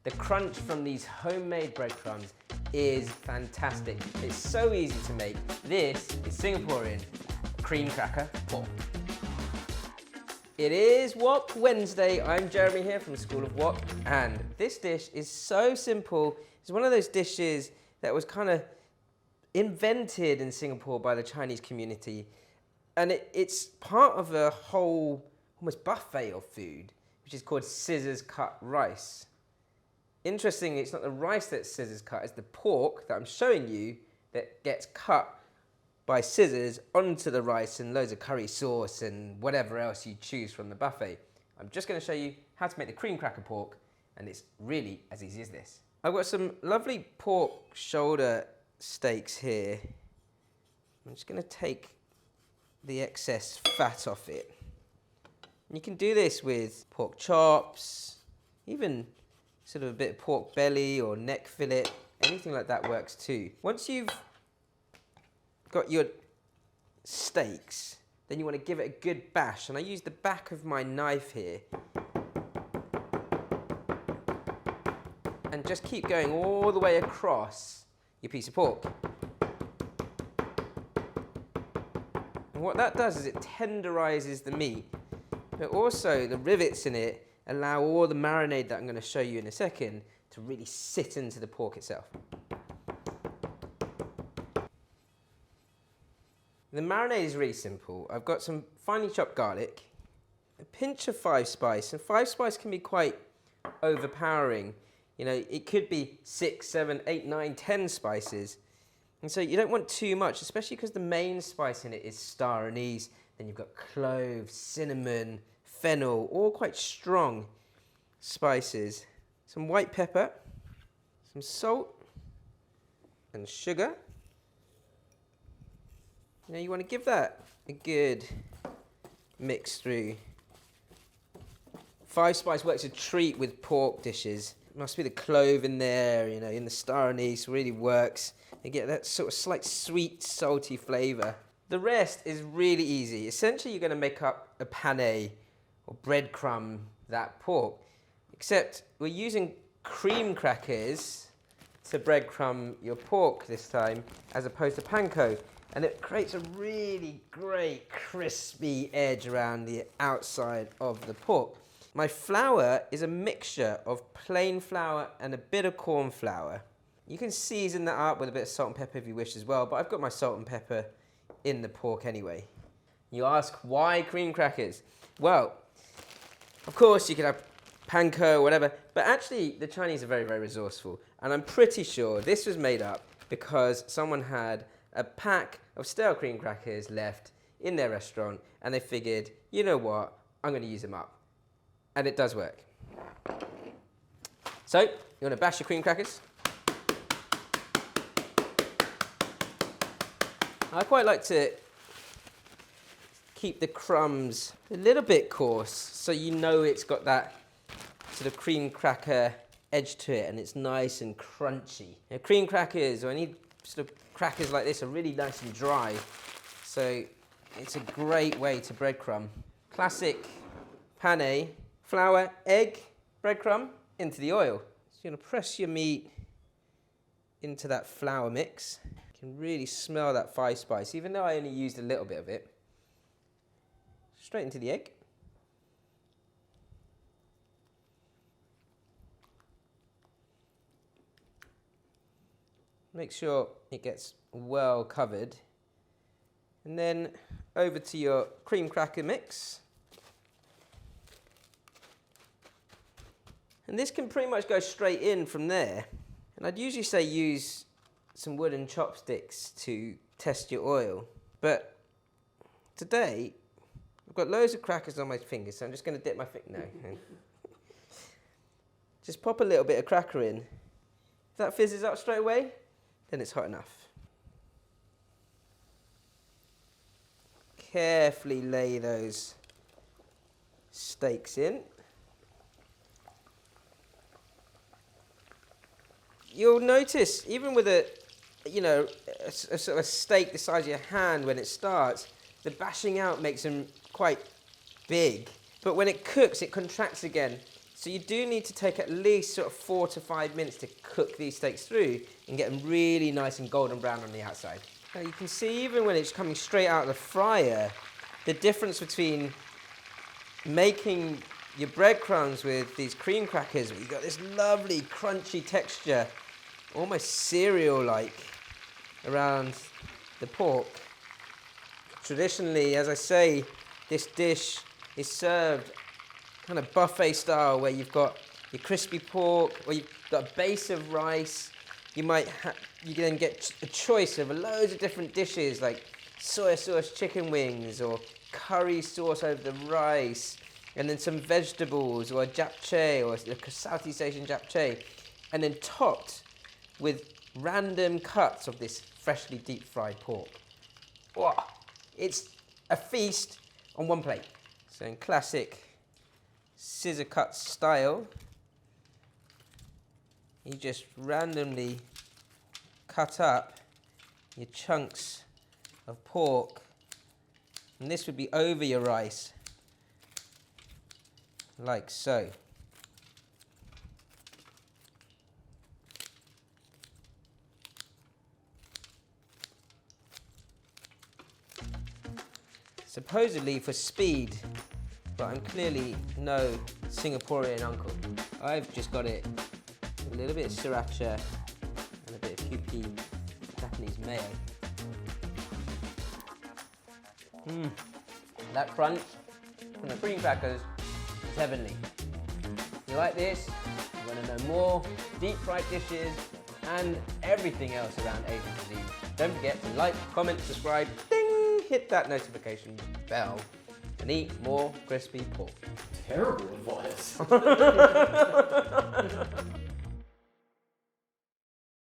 The crunch from these homemade breadcrumbs is fantastic. It's so easy to make. This is Singaporean cream cracker pork. It is Wok Wednesday. I'm Jeremy here from the School of Wok, and this dish is so simple. It's one of those dishes that was kind of invented in Singapore by the Chinese community, and it's part of a whole almost buffet of food, which is called scissors cut rice. Interestingly, it's not the rice that's scissors cut, it's the pork that I'm showing you that gets cut by scissors onto the rice and loads of curry sauce and whatever else you choose from the buffet. I'm just going to show you how to make the cream cracker pork, and it's really as easy as this. I've got some lovely pork shoulder steaks here. I'm just going to take the excess fat off it. And you can do this with pork chops, even sort of a bit of pork belly or neck fillet, anything like that works too. Once you've got your steaks, then you want to give it a good bash, and I use the back of my knife here and just keep going all the way across your piece of pork. And what that does is it tenderizes the meat, but also the rivets in it allow all the marinade that I'm going to show you in a second to really sit into the pork itself. The marinade is really simple. I've got some finely chopped garlic, a pinch of 5 spice, and 5 spice can be quite overpowering. You know, it could be 6, 7, 8, 9, 10 spices. And so you don't want too much, especially because the main spice in it is star anise. Then you've got cloves, cinnamon, fennel, all quite strong spices. Some white pepper, some salt, and sugar. Now you want to give that a good mix through. 5 spice works a treat with pork dishes. Must be the clove in there, you know, in the star anise, really works. You get that sort of slight sweet, salty flavour. The rest is really easy. Essentially, you're going to make up a pane or breadcrumb that pork, except we're using cream crackers to breadcrumb your pork this time, as opposed to panko. And it creates a really great crispy edge around the outside of the pork. My flour is a mixture of plain flour and a bit of corn flour. You can season that up with a bit of salt and pepper if you wish as well, but I've got my salt and pepper in the pork anyway. You ask, why cream crackers? Well, of course you could have panko or whatever, but actually the Chinese are very, very resourceful. And I'm pretty sure this was made up because someone had a pack of stale cream crackers left in their restaurant, and they figured, you know what, I'm going to use them up. And it does work. So, you want to bash your cream crackers. I quite like to keep the crumbs a little bit coarse, so you know it's got that sort of cream cracker edge to it, and it's nice and crunchy. Now, cream crackers, or any sort of crackers like this, are really nice and dry, so it's a great way to breadcrumb. Classic pane, flour, egg, breadcrumb into the oil. So you're going to press your meat into that flour mix. You can really smell that 5 spice, even though I only used a little bit of it. Straight into the egg. Make sure it gets well covered. And then over to your cream cracker mix. And this can pretty much go straight in from there. And I'd usually say use some wooden chopsticks to test your oil. But today, I've got loads of crackers on my fingers, so I'm just going to dip my finger. No. Just pop a little bit of cracker in. If that fizzes up straight away, then it's hot enough. Carefully lay those steaks in. You'll notice, even with a sort of steak the size of your hand when it starts, the bashing out makes them quite big. But when it cooks, it contracts again. So you do need to take at least sort of 4 to 5 minutes to cook these steaks through and get them really nice and golden brown on the outside. Now you can see even when it's coming straight out of the fryer, the difference between making your breadcrumbs with these cream crackers, where you've got this lovely crunchy texture, almost cereal-like around the pork. Traditionally, as I say, this dish is served kind of buffet style, where you've got your crispy pork, or you've got a base of rice. You then get a choice of loads of different dishes, like soy sauce chicken wings, or curry sauce over the rice, and then some vegetables, or a japchae, or a Southeast Asian japchae, and then topped with random cuts of this freshly deep-fried pork. Wow. It's a feast on one plate. So in classic scissor cut style, you just randomly cut up your chunks of pork, and this would be over your rice, like so. Supposedly for speed, but I'm clearly no Singaporean uncle. I've just got it with a little bit of sriracha and a bit of QP Japanese mayo. That crunch from the cream crackers is heavenly. If you like this, you want to know more deep fried dishes and everything else around Asian cuisine, don't forget to like, comment, subscribe, ding, hit that notification bell, and eat more crispy pork. Terrible advice.